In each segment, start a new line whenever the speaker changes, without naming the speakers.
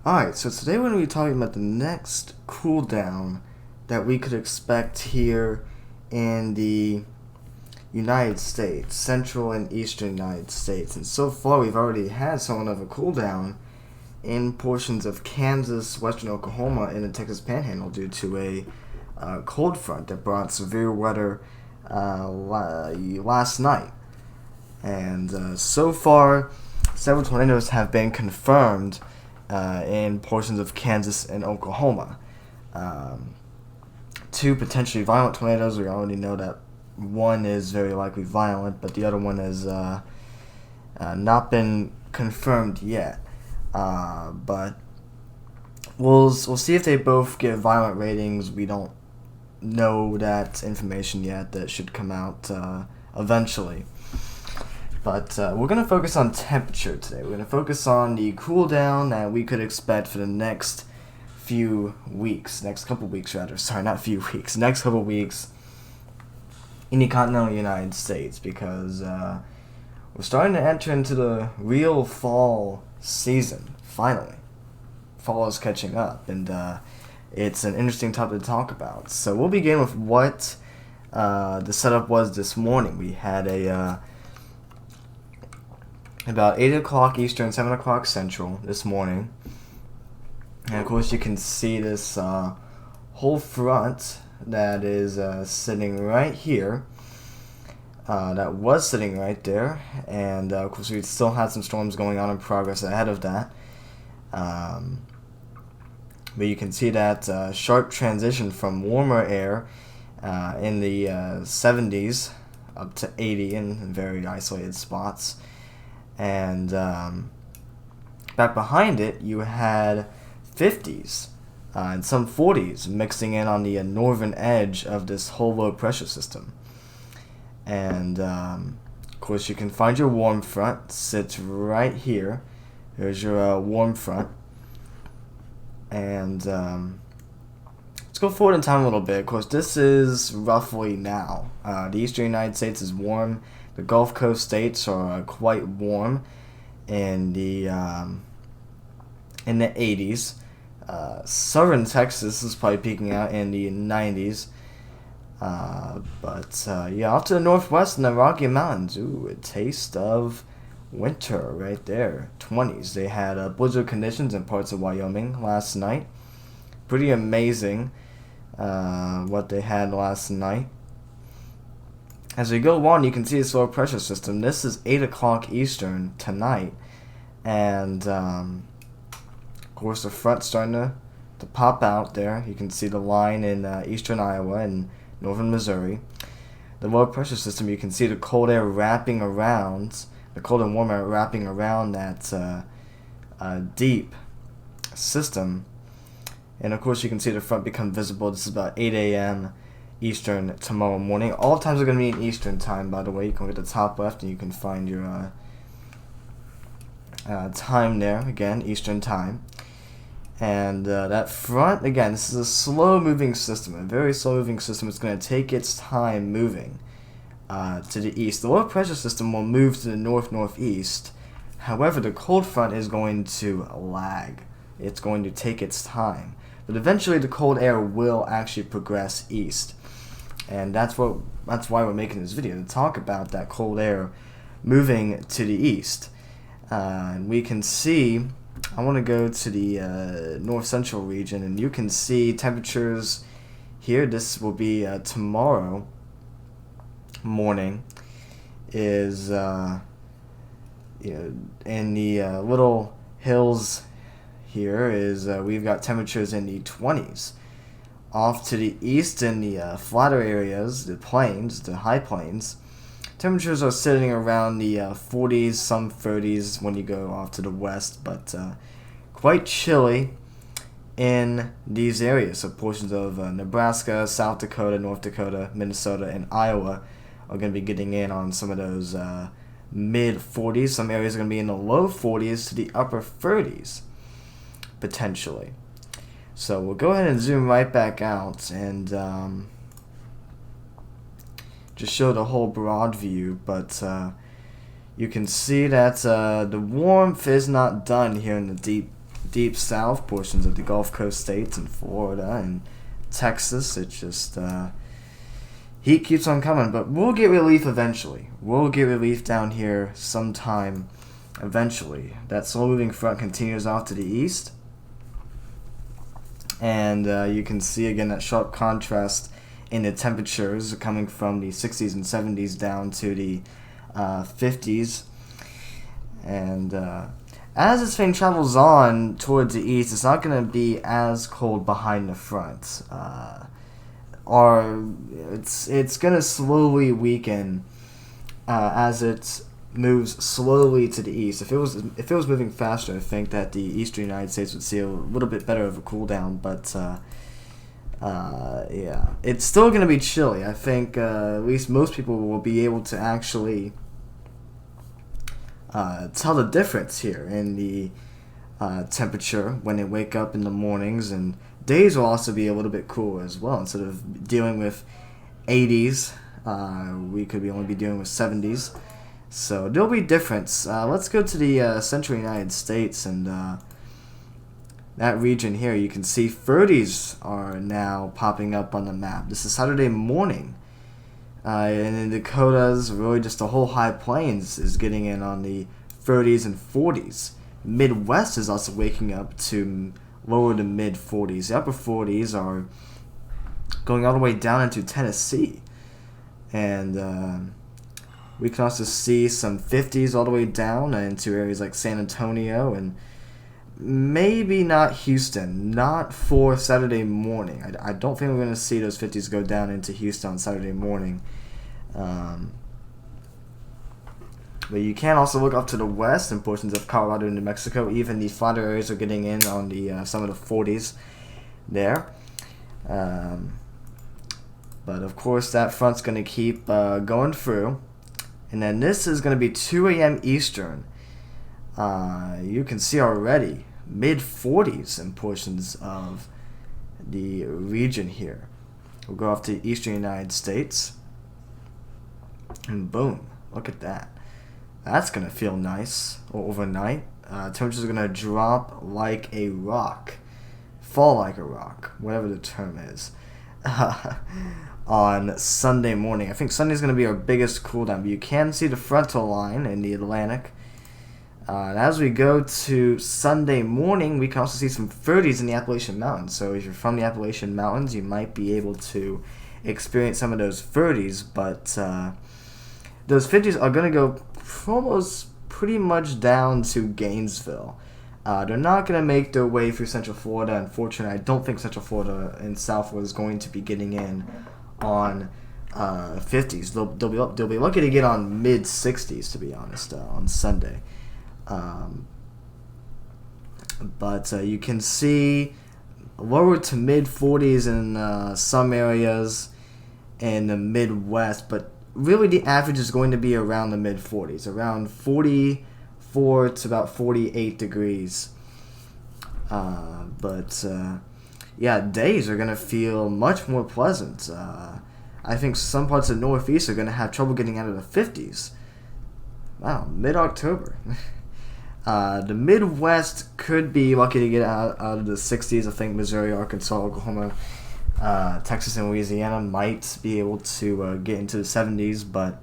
Alright, so today we're going to be talking about the next cooldown that we could expect here in the United States, Central and Eastern United States. And so far we've already had somewhat of a cooldown in portions of Kansas, Western Oklahoma, and the Texas Panhandle due to a cold front that brought severe weather last night. And so far, several tornadoes have been confirmed in portions of Kansas and Oklahoma. Two potentially violent tornadoes. We already know that one is very likely violent, but the other one has not been confirmed yet. But we'll see if they both get violent ratings. We don't know that information yet. That should come out eventually. But we're going to focus on temperature today. We're going to focus on the cool down that we could expect for the next few weeks. Next couple weeks, rather. Sorry, not few weeks. Next couple weeks in the continental United States. Because we're starting to enter into the real fall season, finally. Fall is catching up. And it's an interesting topic to talk about. So we'll begin with what the setup was this morning. We had about 8 o'clock Eastern, 7 o'clock Central this morning. And of course you can see this whole front that is sitting right here. That was sitting right there. And of course we still had some storms going on in progress ahead of that. But you can see that sharp transition from warmer air in the 70s up to 80 in very isolated spots. And back behind it, you had 50s and some 40s mixing in on the northern edge of this whole low pressure system. And of course, you can find your warm front sits right here. Here's your warm front. And let's go forward in time a little bit. Of course, this is roughly now. The eastern United States is warm. The Gulf Coast states are quite warm in the 80s. Southern Texas is probably peaking out in the 90s. But off to the northwest in the Rocky Mountains, a taste of winter right there. 20s. They had blizzard conditions in parts of Wyoming last night. Pretty amazing what they had last night. As we go on, you can see this low pressure system. This is 8 o'clock Eastern tonight. And, of course, the front's starting to pop out there. You can see the line in eastern Iowa and northern Missouri. The low pressure system, you can see the cold air wrapping around, the cold and warm air wrapping around that deep system. And, of course, you can see the front become visible. This is about 8 a.m. Eastern tomorrow morning. All times are going to be in Eastern time, by the way. You can look at the top left and you can find your time there. Again, Eastern time. And that front, again, this is a slow-moving system, a very slow-moving system. It's going to take its time moving to the east. The low pressure system will move to the north-northeast. However, the cold front is going to lag. It's going to take its time. But eventually the cold air will actually progress east. And that's why we're making this video, to talk about that cold air moving to the east. And we can see, I want to go to the north central region, and you can see temperatures here. This will be tomorrow morning. Is in the little hills here is we've got temperatures in the 20s. Off to the east in the flatter areas, the plains, the high plains, temperatures are sitting around the 40s, some 30s when you go off to the west, but quite chilly in these areas. So portions of Nebraska, South Dakota, North Dakota, Minnesota, and Iowa are going to be getting in on some of those mid-40s. Some areas are going to be in the low 40s to the upper 30s, potentially. So we'll go ahead and zoom right back out and just show the whole broad view. But you can see that the warmth is not done here in the deep deep south, portions of the Gulf Coast states and Florida and Texas. It's just heat keeps on coming, but we'll get relief eventually. We'll get relief down here sometime eventually. That slow-moving front continues off to the east, and you can see again that sharp contrast in the temperatures coming from the 60s and 70s down to the 50s. And as this thing travels on towards the east, it's not going to be as cold behind the front. It's going to slowly weaken as it moves slowly to the east. If it was moving faster, I think that the eastern United States would see a little bit better of a cool down. But yeah, it's still going to be chilly. I think at least most people will be able to actually tell the difference here in the temperature when they wake up in the mornings, and days will also be a little bit cooler as well. Instead of dealing with 80s, we could only be dealing with 70s. So there'll be difference. Let's go to the central United States, and that region here, you can see 30s are now popping up on the map. This is Saturday morning. And in Dakotas, really just the whole high plains is getting in on the 30s and 40s. Midwest is also waking up to lower to mid 40s. The upper 40s are going all the way down into Tennessee. And we can also see some 50s all the way down into areas like San Antonio, and maybe not Houston, not for Saturday morning. I don't think we're going to see those 50s go down into Houston on Saturday morning. But you can also look up to the west in portions of Colorado and New Mexico. Even the flatter areas are getting in on the some of the 40s there. But of course that front's going to keep going through. And then this is going to be 2 a.m. Eastern. You can see already mid-40s in portions of the region here. We'll go off to the eastern United States. And boom, look at that. That's going to feel nice overnight. Temperatures are going to drop like a rock. Fall like a rock, whatever the term is. On Sunday morning. I think Sunday is going to be our biggest cool down. But you can see the frontal line in the Atlantic. And as we go to Sunday morning, we can also see some 30s in the Appalachian Mountains. So if you're from the Appalachian Mountains, you might be able to experience some of those 30s. But those 50s are going to go almost pretty much down to Gainesville. They're not going to make their way through Central Florida. Unfortunately, I don't think Central Florida and South Florida is going to be getting in on 50s. They'll be lucky to get on mid 60s, to be honest, on Sunday. But you can see lower to mid 40s in some areas in the Midwest, but really the average is going to be around the mid 40s, around 44 to about 48 degrees. Yeah, days are going to feel much more pleasant. I think some parts of the Northeast are going to have trouble getting out of the 50s. Wow, mid-October. The Midwest could be lucky to get out of the 60s. I think Missouri, Arkansas, Oklahoma, Texas, and Louisiana might be able to get into the 70s, but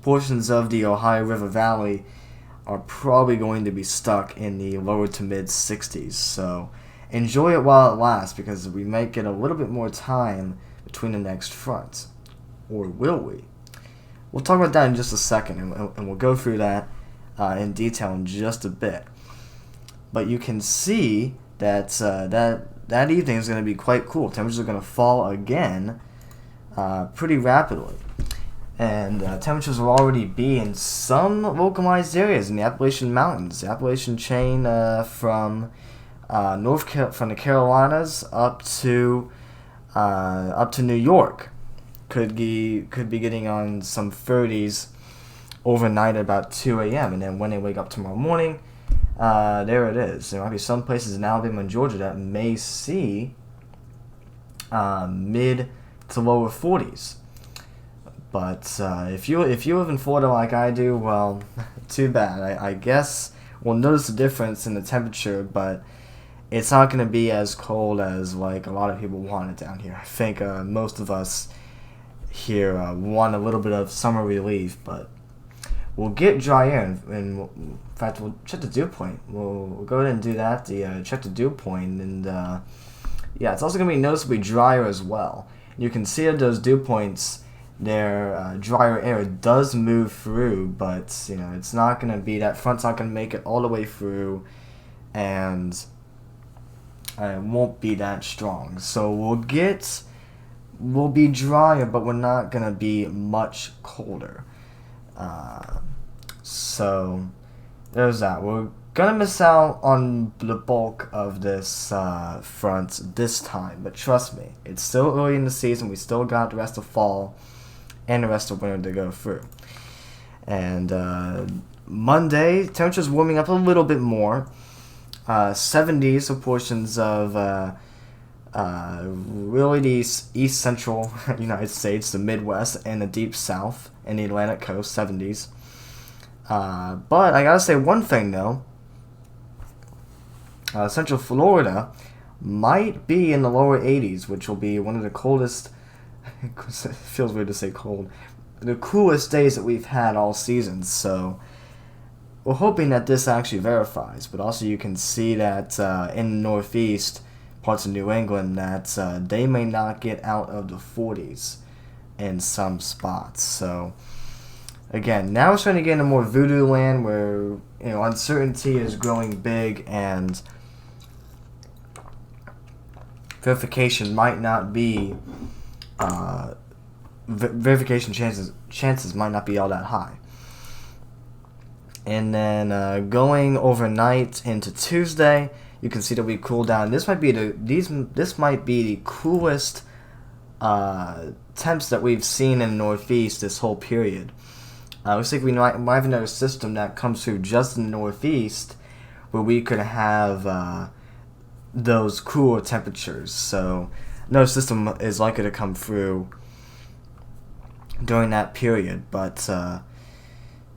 portions of the Ohio River Valley are probably going to be stuck in the lower to mid 60s. So enjoy it while it lasts, because we might get a little bit more time between the next fronts. Or will we? We'll talk about that in just a second, and we'll go through that in detail in just a bit. But you can see that that evening is going to be quite cool. Temperatures are going to fall again pretty rapidly. And temperatures will already be in some localized areas in the Appalachian Mountains. The Appalachian chain from from the Carolinas up to New York could be getting on some 30s overnight at about 2 a.m. And then when they wake up tomorrow morning, there it is. There might be some places in Alabama and Georgia that may see mid to lower 40s. But if you live in Florida like I do, well, too bad. I guess we'll notice a difference in the temperature, but it's not going to be as cold as like a lot of people want it down here. I think most of us here want a little bit of summer relief, but we'll get dry air, and in fact, we'll check the dew point. We'll go ahead and do that, check the dew point, and yeah, it's also going to be noticeably drier as well. You can see at those dew points, their drier air does move through, but you know, it's not going to be, that front's not going to make it all the way through, and it won't be that strong. So we'll be drier, but we're not going to be much colder. So there's that. We're going to miss out on the bulk of this front this time, but trust me, it's still early in the season. We still got the rest of fall and the rest of winter to go through. And Monday, temperature's warming up a little bit more. 70s for portions of really the east central United States, the Midwest, and the deep south, and the Atlantic coast, 70s. But I gotta say one thing though. Central Florida might be in the lower 80s, which will be one of the coldest, it feels weird to say cold, the coolest days that we've had all season. So we're hoping that this actually verifies, but also you can see that in the northeast parts of New England that they may not get out of the 40s in some spots. So again, now we're starting to get into more voodoo land where, you know, uncertainty is growing big and verification might not be verification chances might not be all that high. And then going overnight into Tuesday, you can see that we cool down. This might be the coolest temps that we've seen in the Northeast this whole period. Looks like we might have another system that comes through just in the Northeast where we could have those cooler temperatures. So another system is likely to come through during that period, but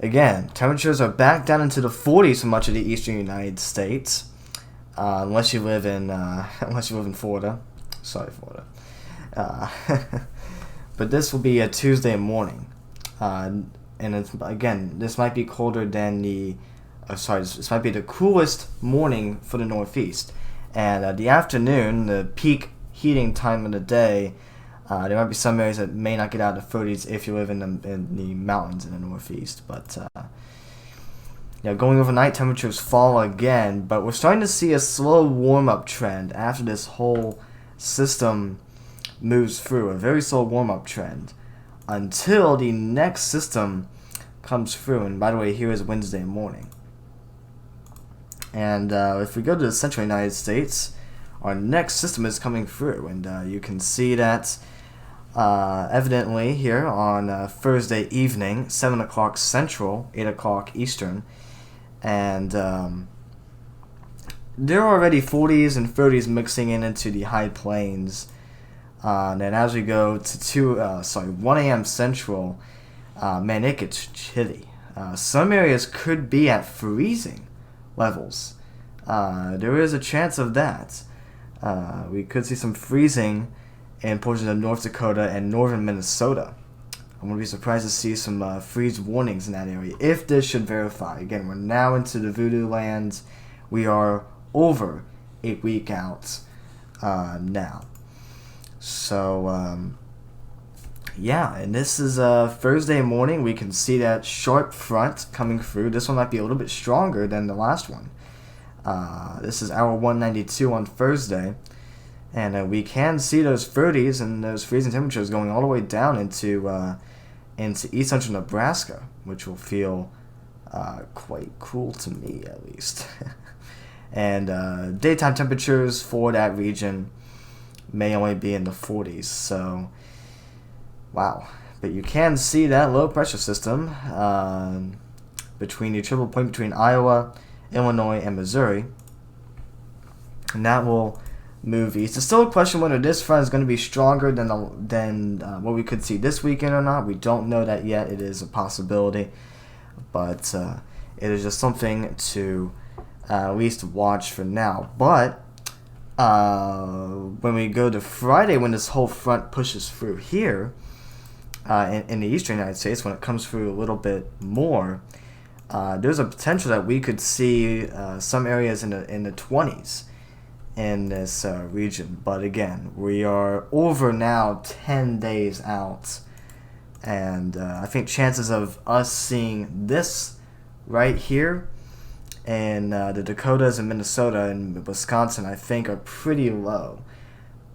again, temperatures are back down into the 40s for much of the eastern United States, unless you live in Florida. Sorry, Florida. But this will be a Tuesday morning, and it's, again, this might be colder than this might be the coolest morning for the Northeast, and the afternoon, the peak heating time of the day. There might be some areas that may not get out of the 30s if you live in the mountains in the Northeast. But going overnight, temperatures fall again. But we're starting to see a slow warm-up trend after this whole system moves through. A very slow warm-up trend until the next system comes through. And by the way, here is Wednesday morning. And if we go to the central United States, our next system is coming through. And you can see that evidently here on Thursday evening, 7 o'clock Central, 8 o'clock Eastern, and there are already 40s and 30s mixing into the high plains, and then as we go to 1 a.m. Central, man, it gets chilly. Some areas could be at freezing levels. There is a chance of that. We could see some freezing in portions of North Dakota and northern Minnesota. I'm going to be surprised to see some freeze warnings in that area if this should verify. Again, we're now into the voodoo land. We are over a week out now. So, yeah, and this is Thursday morning. We can see that sharp front coming through. This one might be a little bit stronger than the last one. This is hour 192 on Thursday. And we can see those 30s and those freezing temperatures going all the way down into east central Nebraska, which will feel quite cool to me, at least. And daytime temperatures for that region may only be in the 40s. So, wow. But you can see that low pressure system between the triple point between Iowa, Illinois, and Missouri. And that will move east. It's still a question whether this front is going to be stronger than what we could see this weekend or not. We don't know that yet. It is a possibility, but it is just something to at least watch for now. But when we go to Friday, when this whole front pushes through here in the eastern United States, when it comes through a little bit more, there's a potential that we could see some areas in the 20s in this region. But again, we are over now 10 days out, and I think chances of us seeing this right here in the Dakotas and Minnesota and Wisconsin, I think, are pretty low.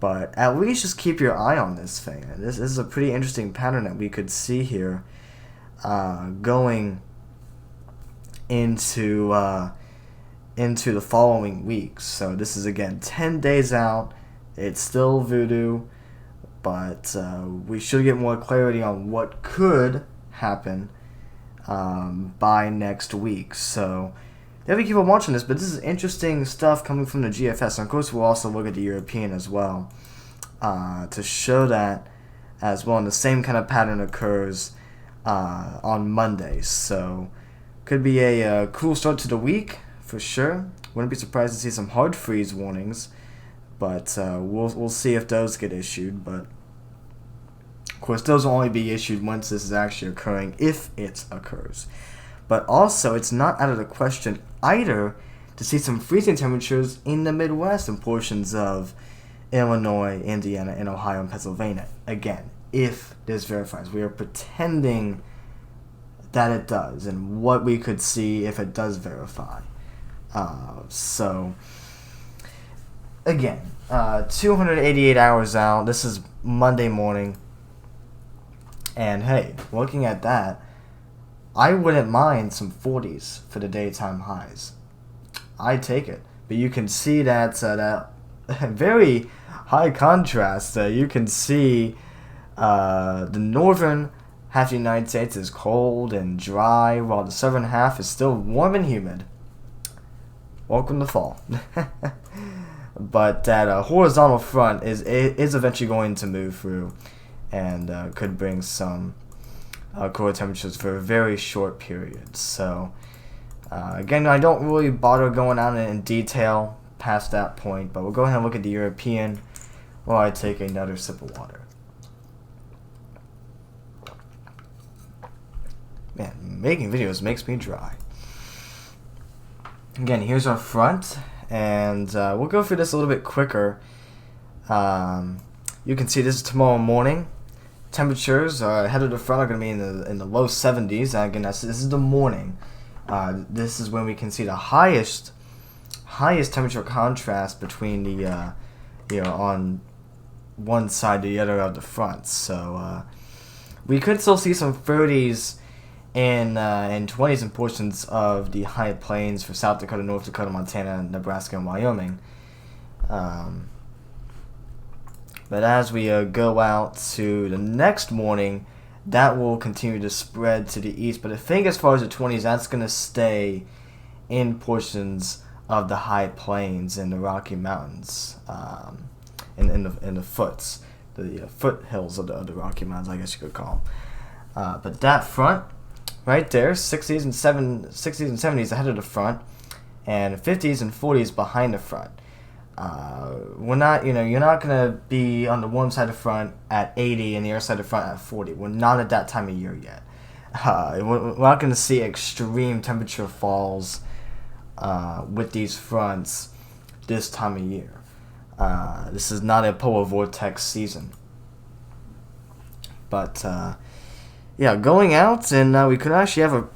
But at least just keep your eye on this thing. This is a pretty interesting pattern that we could see here going into the following weeks. So this is, again, 10 days out. It's still voodoo, but we should get more clarity on what could happen by next week. So definitely keep on watching this, but this is interesting stuff coming from the GFS. And of course, we'll also look at the European as well to show that as well. And the same kind of pattern occurs on Mondays. So could be a cool start to the week for sure. Wouldn't be surprised to see some hard freeze warnings, but we'll see if those get issued. But of course, those will only be issued once this is actually occurring, if it occurs. But also, it's not out of the question either to see some freezing temperatures in the Midwest and portions of Illinois, Indiana, and Ohio and Pennsylvania. Again, if this verifies. We are pretending that it does, and what we could see if it does verify. So, again, 288 hours out. This is Monday morning. And hey, looking at that, I wouldn't mind some 40s for the daytime highs. I'd take it. But you can see that very high contrast. You can see the northern half of the United States is cold and dry, while the southern half is still warm and humid. Welcome to fall. But that horizontal front is eventually going to move through and could bring some cooler temperatures for a very short period. So again, I don't really bother going on in detail past that point, but we'll go ahead and look at the European while I take another sip of water. Man, making videos makes me dry. Again, here's our front, and we'll go through this a little bit quicker. You can see this is tomorrow morning. Temperatures ahead of the front are going to be in the low 70s. And again, this is the morning. This is when we can see the highest temperature contrast between the on one side to the other of the front. So we could still see some 30s and 20s in portions of the high plains for South Dakota, North Dakota, Montana, Nebraska, and Wyoming. But as we go out to the next morning, that will continue to spread to the east. But I think as far as the 20s, that's going to stay in portions of the high plains and the Rocky Mountains, in the foothills of the Rocky Mountains, I guess you could call them. But that front right there, 60s and 70s ahead of the front, and 50s and 40s behind the front. We're not, you're not gonna be on the warm side of the front at 80 and the other side of the front at 40. We're not at that time of year yet. We're not gonna see extreme temperature falls with these fronts this time of year. This is not a polar vortex season. But yeah, going out, and we could actually have a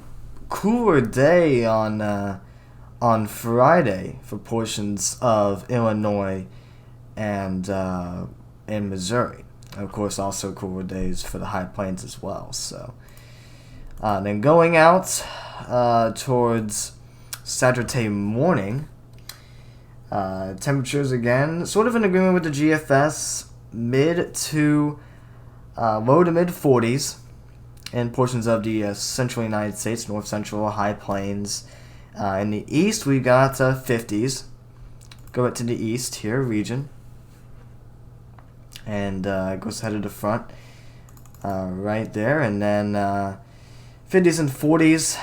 cooler day on Friday for portions of Illinois and Missouri. And of course, also cooler days for the high plains as well. So then going out towards Saturday morning, temperatures again sort of in agreement with the GFS, mid to low to mid 40s in portions of the central United States, north central, high plains. In the east, we got 50s. Go up to the east here, region. And it goes ahead of the front right there. And then 50s and 40s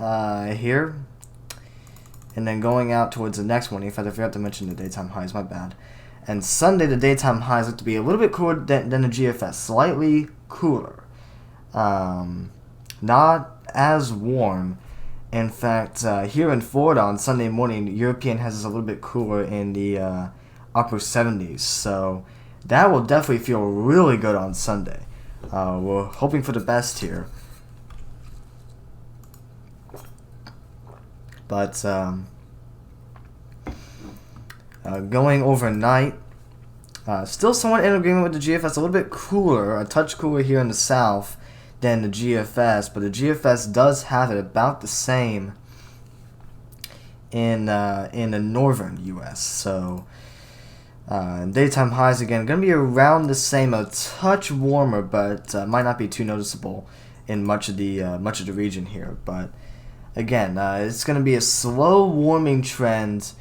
here. And then going out towards the next morning, in fact, I forgot to mention the daytime highs, my bad. And Sunday, the daytime highs look to be a little bit cooler than the GFS, slightly cooler. Not as warm. In fact, here in Florida on Sunday morning, European has us a little bit cooler in the upper 70s. So that will definitely feel really good on Sunday. We're hoping for the best here. But going overnight, still somewhat in agreement with the GFS. A little bit cooler, a touch cooler here in the south than the GFS, but the GFS does have it about the same in the northern U.S. So daytime highs again going to be around the same, a touch warmer, but might not be too noticeable in much of the region here. But again, it's going to be a slow warming trend,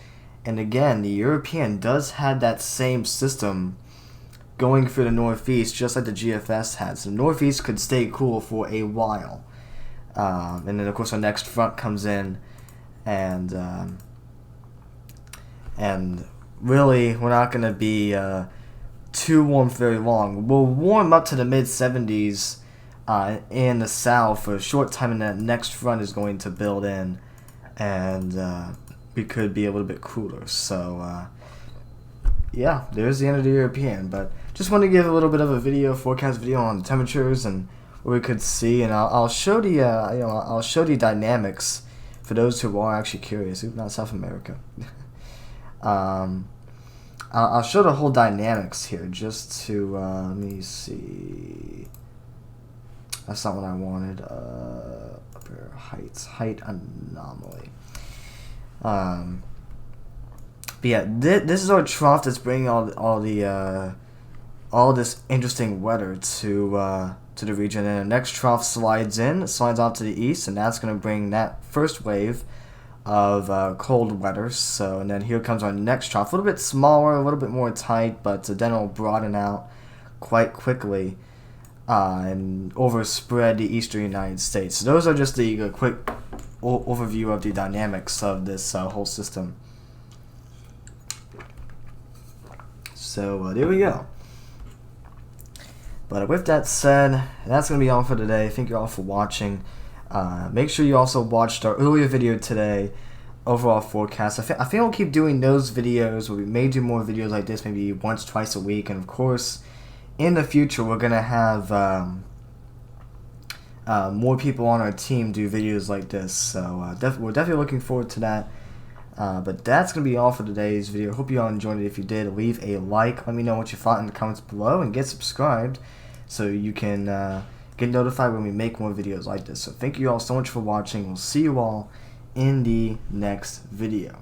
and again, the European does have that same system going through the northeast, just like the GFS has. The northeast could stay cool for a while, and then of course our next front comes in, and really we're not going to be too warm for very long. We'll warm up to the mid 70s in the south for a short time, and that next front is going to build in, and we could be a little bit cooler. So yeah, there's the end of the European. But just wanted to give a little bit of a forecast video on the temperatures and what we could see, and I'll show the I'll show the dynamics for those who are actually curious. Ooh, not South America. I'll show the whole dynamics here just to let me see. That's not what I wanted. Up here, height anomaly. But yeah, this is our trough that's bringing all this interesting weather to the region. And the next trough slides off to the east, and that's going to bring that first wave of cold weather. So, and then here comes our next trough, a little bit smaller, a little bit more tight, but then it'll broaden out quite quickly and overspread the eastern United States. So those are just the quick overview of the dynamics of this whole system. So there we go. But with that said, that's going to be all for today. Thank you all for watching. Make sure you also watched our earlier video today, overall forecast. I think we'll keep doing those videos. We may do more videos like this, maybe once, twice a week. And of course, in the future, we're going to have more people on our team do videos like this. So we're definitely looking forward to that. But that's going to be all for today's video. Hope you all enjoyed it. If you did, leave a like. Let me know what you thought in the comments below. And get subscribed so you can get notified when we make more videos like this. So thank you all so much for watching. We'll see you all in the next video.